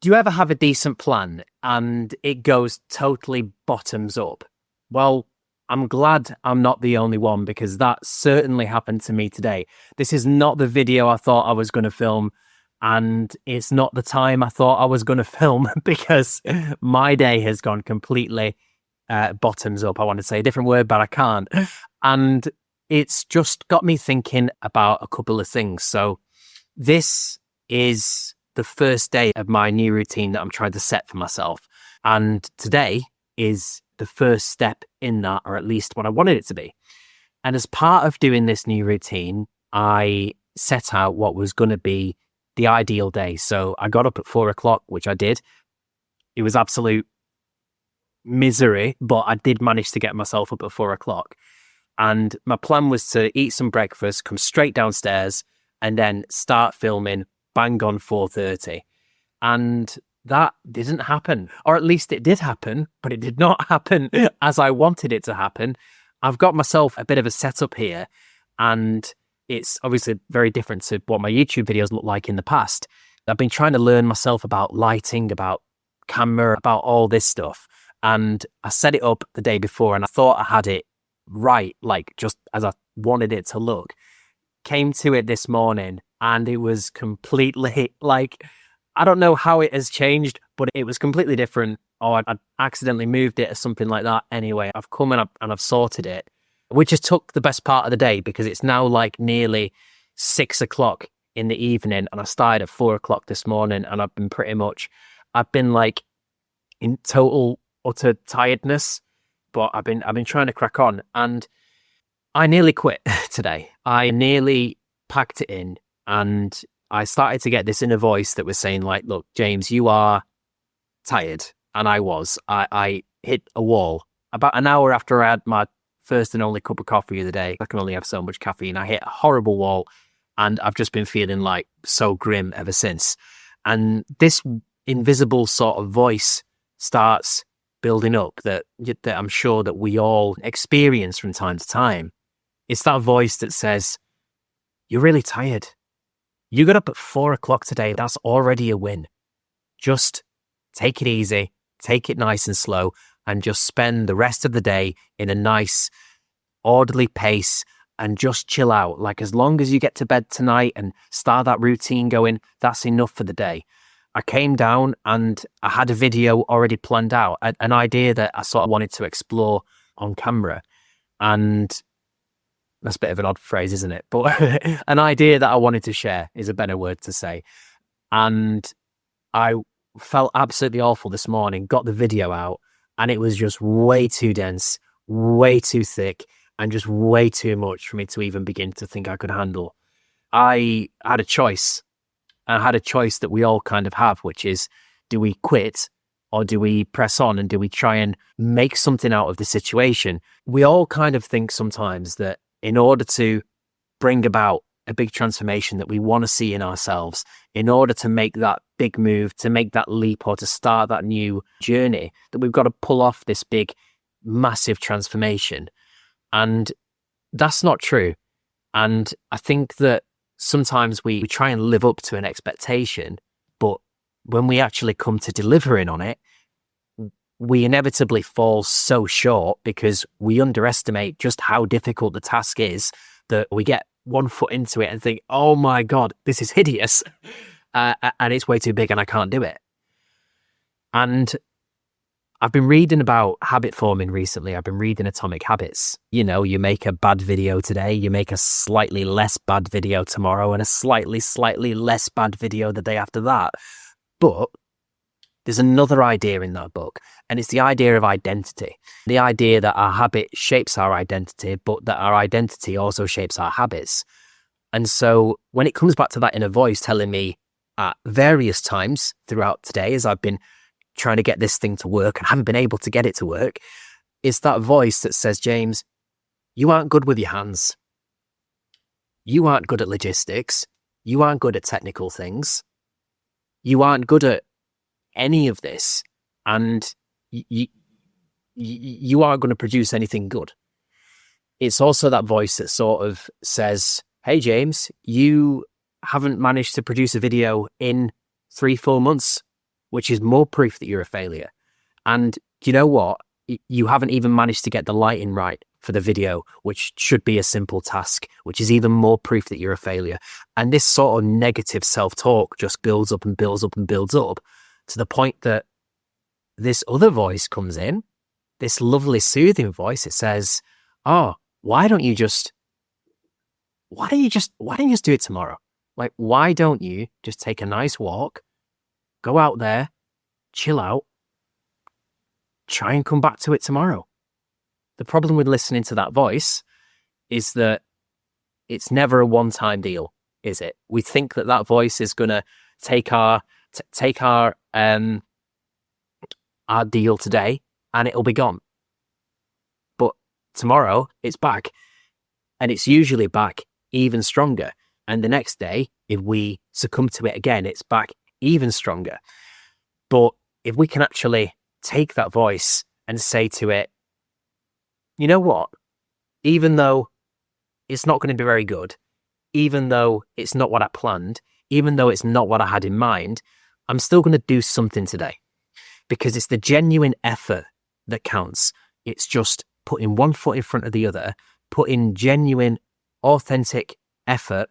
Do you ever have a decent plan and it goes totally bottoms up? Well, I'm glad I'm not the only one because that certainly happened to me today. This is not the video I thought I was going to film, and it's not the time I thought I was going to film because my day has gone completely bottoms up. I want to say a different word, but I can't. And it's just got me thinking about a couple of things. So this is the first day of my new routine that I'm trying to set for myself. And today is the first step in that, or at least what I wanted it to be. And as part of doing this new routine, I set out what was going to be the ideal day. So I got up at 4 o'clock, which I did. It was absolute misery, but I did manage to get myself up at 4 o'clock. And my plan was to eat some breakfast, come straight downstairs, and then start filming bang on 4:30. And that didn't happen, or at least it did happen, but it did not happen as I wanted it to happen. I've got myself a bit of a setup here, and it's obviously very different to what my YouTube videos look like in the past. I've been trying to learn myself about lighting, about camera, about all this stuff. And I set it up the day before and I thought I had it right, like just as I wanted it to look. Came to it this morning and it was completely like, I don't know how it has changed, but it was completely different. Or I'd accidentally moved it or something like that. Anyway, I've come and I've sorted it, which has took the best part of the day because it's now like nearly 6 o'clock in the evening and I started at 4 o'clock this morning and I've been like in total utter tiredness, but I've been trying to crack on and I nearly quit today. I nearly packed it in and I started to get this inner voice that was saying like, look, James, you are tired. And I was. I hit a wall. About an hour after I had my first and only cup of coffee of the day, I can only have so much caffeine. I hit a horrible wall and I've just been feeling like so grim ever since. And this invisible sort of voice starts building up that I'm sure that we all experience from time to time. It's that voice that says, you're really tired. You got up at 4 o'clock today. That's already a win. Just take it easy, take it nice and slow, and just spend the rest of the day in a nice, orderly pace and just chill out. Like as long as you get to bed tonight and start that routine going, that's enough for the day. I came down and I had a video already planned out, an idea that I sort of wanted to explore on camera. And that's a bit of an odd phrase, isn't it? But an idea that I wanted to share is a better word to say. And I felt absolutely awful this morning, got the video out, and it was just way too dense, way too thick, and just way too much for me to even begin to think I could handle. I had a choice. I had a choice that we all kind of have, which is, do we quit or do we press on and do we try and make something out of the situation? We all kind of think sometimes that in order to bring about a big transformation that we want to see in ourselves, in order to make that big move, to make that leap or to start that new journey, that we've got to pull off this big, massive transformation. And that's not true. And I think that sometimes we try and live up to an expectation, but when we actually come to delivering on it, we inevitably fall so short because we underestimate just how difficult the task is that we get one foot into it and think, oh my God, this is hideous. And it's way too big and I can't do it. And I've been reading about habit forming recently. I've been reading Atomic Habits. You know, you make a bad video today, you make a slightly less bad video tomorrow and a slightly less bad video the day after that. But there's another idea in that book, and it's the idea of identity. The idea that our habit shapes our identity, but that our identity also shapes our habits. And so when it comes back to that inner voice telling me at various times throughout today, as I've been trying to get this thing to work and haven't been able to get it to work, it's that voice that says, James, you aren't good with your hands. You aren't good at logistics. You aren't good at technical things. You aren't good at any of this, and you aren't going to produce anything good. It's also that voice that sort of says, hey, James, you haven't managed to produce a video in 3-4 months. which is more proof that you're a failure. And you know what? You haven't even managed to get the lighting right for the video, which should be a simple task, which is even more proof that you're a failure. And this sort of negative self-talk just builds up and builds up and builds up to the point that this other voice comes in, this lovely soothing voice. It says, oh, why don't you just do it tomorrow? Like, why don't you just take a nice walk, go out there, chill out, try and come back to it tomorrow? The problem with listening to that voice is that it's never a one-time deal, is it? We think that that voice is going to take our deal today and it'll be gone. But tomorrow it's back, and it's usually back even stronger. And the next day, if we succumb to it again, it's back even stronger. But if we can actually take that voice and say to it, you know what? Even though it's not going to be very good, even though it's not what I planned, even though it's not what I had in mind, I'm still going to do something today, because it's the genuine effort that counts. It's just putting one foot in front of the other, putting genuine, authentic effort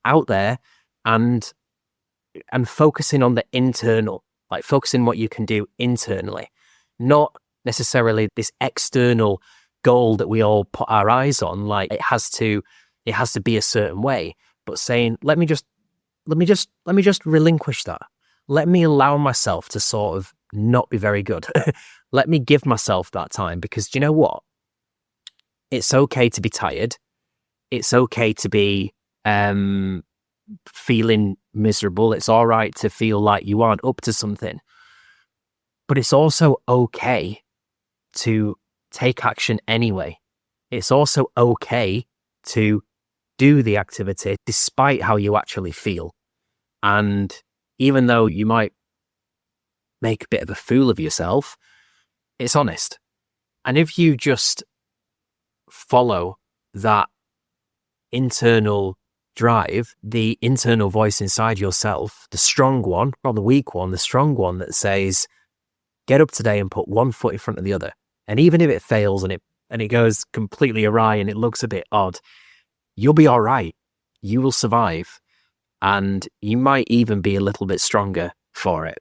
out there, and focusing on the internal, like focusing what you can do internally, not necessarily this external goal that we all put our eyes on. Like it has to be a certain way, but saying, let me just relinquish that. Let me allow myself to sort of not be very good. Let me give myself that time, because do you know what? It's okay to be tired. It's okay to be feeling miserable. It's all right to feel like you aren't up to something. But it's also okay to take action anyway. It's also okay to do the activity despite how you actually feel. And even though you might make a bit of a fool of yourself, it's honest. And if you just follow that internal drive, the internal voice inside yourself, the strong one, not the weak one, the strong one that says, get up today and put one foot in front of the other. And even if it fails and it goes completely awry and it looks a bit odd, you'll be all right. You will survive. And you might even be a little bit stronger for it.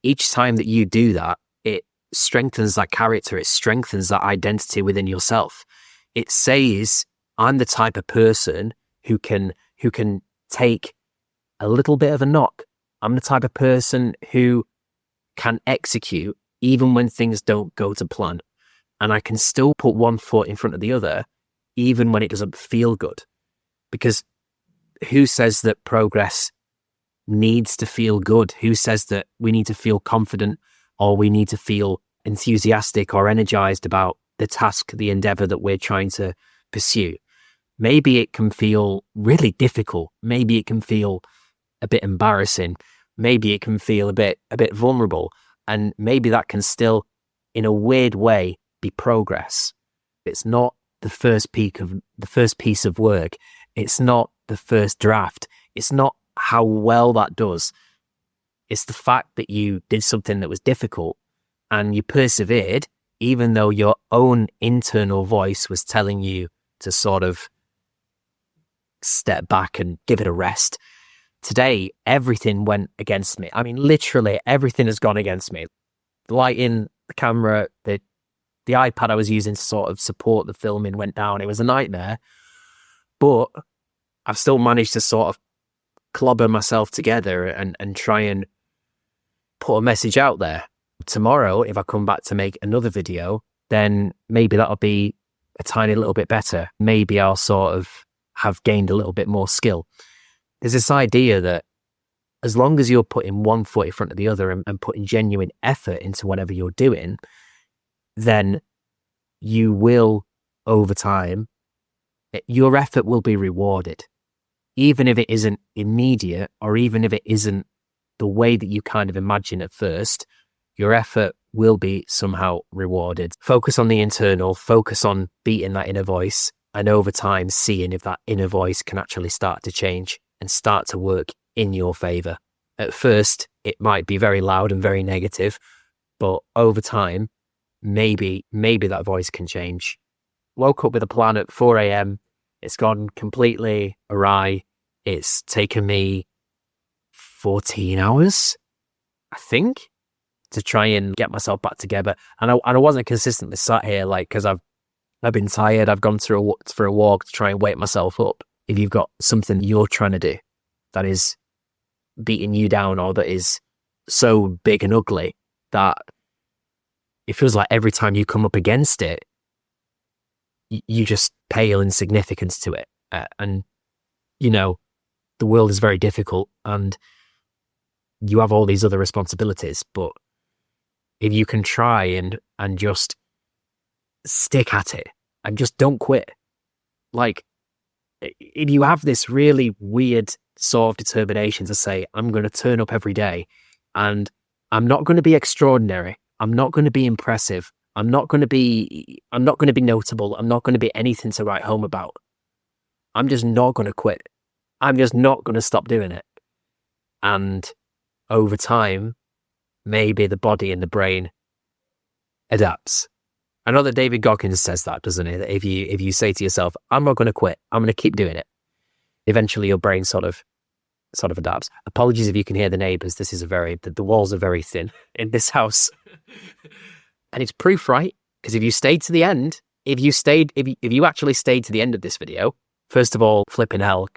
Each time that you do that, it strengthens that character. It strengthens that identity within yourself. It says, I'm the type of person who can take a little bit of a knock. I'm the type of person who can execute even when things don't go to plan. And I can still put one foot in front of the other, even when it doesn't feel good. Because who says that progress needs to feel good? Who says that we need to feel confident, or we need to feel enthusiastic or energized about the task, the endeavor that we're trying to pursue? Maybe it can feel really difficult. Maybe it can feel a bit embarrassing. Maybe it can feel a bit vulnerable. And maybe that can still, in a weird way, be progress. It's not the first piece of work. It's not the first draft. It's not how well that does. It's the fact that you did something that was difficult and you persevered, even though your own internal voice was telling you to sort of step back and give it a rest. Today, everything went against me. I mean, literally everything has gone against me. The lighting, the camera, the iPad I was using to sort of support the filming went down. It was a nightmare, but I've still managed to sort of clobber myself together and try and put a message out there. Tomorrow, if I come back to make another video, then maybe that'll be a tiny little bit better. Maybe I'll sort of have gained a little bit more skill. There's this idea that as long as you're putting one foot in front of the other and putting genuine effort into whatever you're doing, then you will, over time, your effort will be rewarded. Even if it isn't immediate, or even if it isn't the way that you kind of imagine at first, your effort will be somehow rewarded. Focus on the internal, focus on beating that inner voice, and over time seeing if that inner voice can actually start to change and start to work in your favor. At first, it might be very loud and very negative, but over time, maybe that voice can change. Woke up with a plan at 4 a.m. It's gone completely awry. It's taken me 14 hours, I think, to try and get myself back together. And I wasn't consistently sat here, like, because I've been tired. I've gone for a walk to try and wake myself up. If you've got something you're trying to do that is beating you down, or that is so big and ugly that it feels like every time you come up against it, you just pale in significance to it. And, you know, the world is very difficult and you have all these other responsibilities, but if you can try and just stick at it and just don't quit, like, if you have this really weird sort of determination to say, I'm going to turn up every day and I'm not going to be extraordinary, I'm not going to be impressive, I'm not going to be notable, I'm not going to be anything to write home about, I'm just not going to quit, I'm just not going to stop doing it. And over time, maybe the body and the brain adapts. I know that David Goggins says that, doesn't he? That if you say to yourself, I'm not going to quit, I'm going to keep doing it, eventually your brain sort of adapts. Apologies if you can hear the neighbours. This is the walls are very thin in this house. And it's proof, right? Because if you stayed to the end, if you actually stayed to the end of this video, first of all, flipping hell,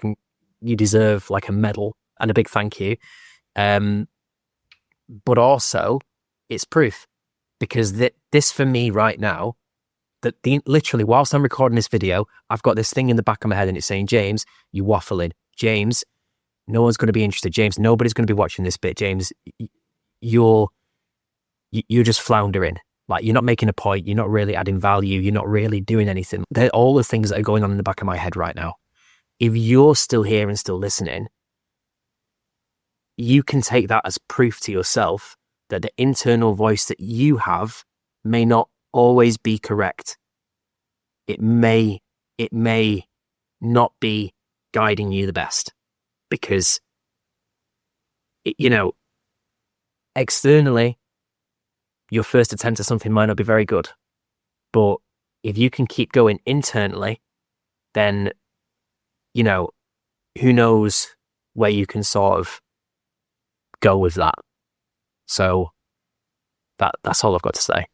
you deserve like a medal and a big thank you. But also, it's proof, because this for me right now, that literally whilst I'm recording this video, I've got this thing in the back of my head and it's saying, James, you waffling. James, no one's going to be interested. James, nobody's going to be watching this bit. James, you're just floundering. Like, you're not making a point. You're not really adding value. You're not really doing anything. They're all the things that are going on in the back of my head right now. If you're still here and still listening, you can take that as proof to yourself that the internal voice that you have may not always be correct. It may not be guiding you the best, because, externally, your first attempt at something might not be very good. But if you can keep going internally, then, who knows where you can sort of go with that. So that's all I've got to say.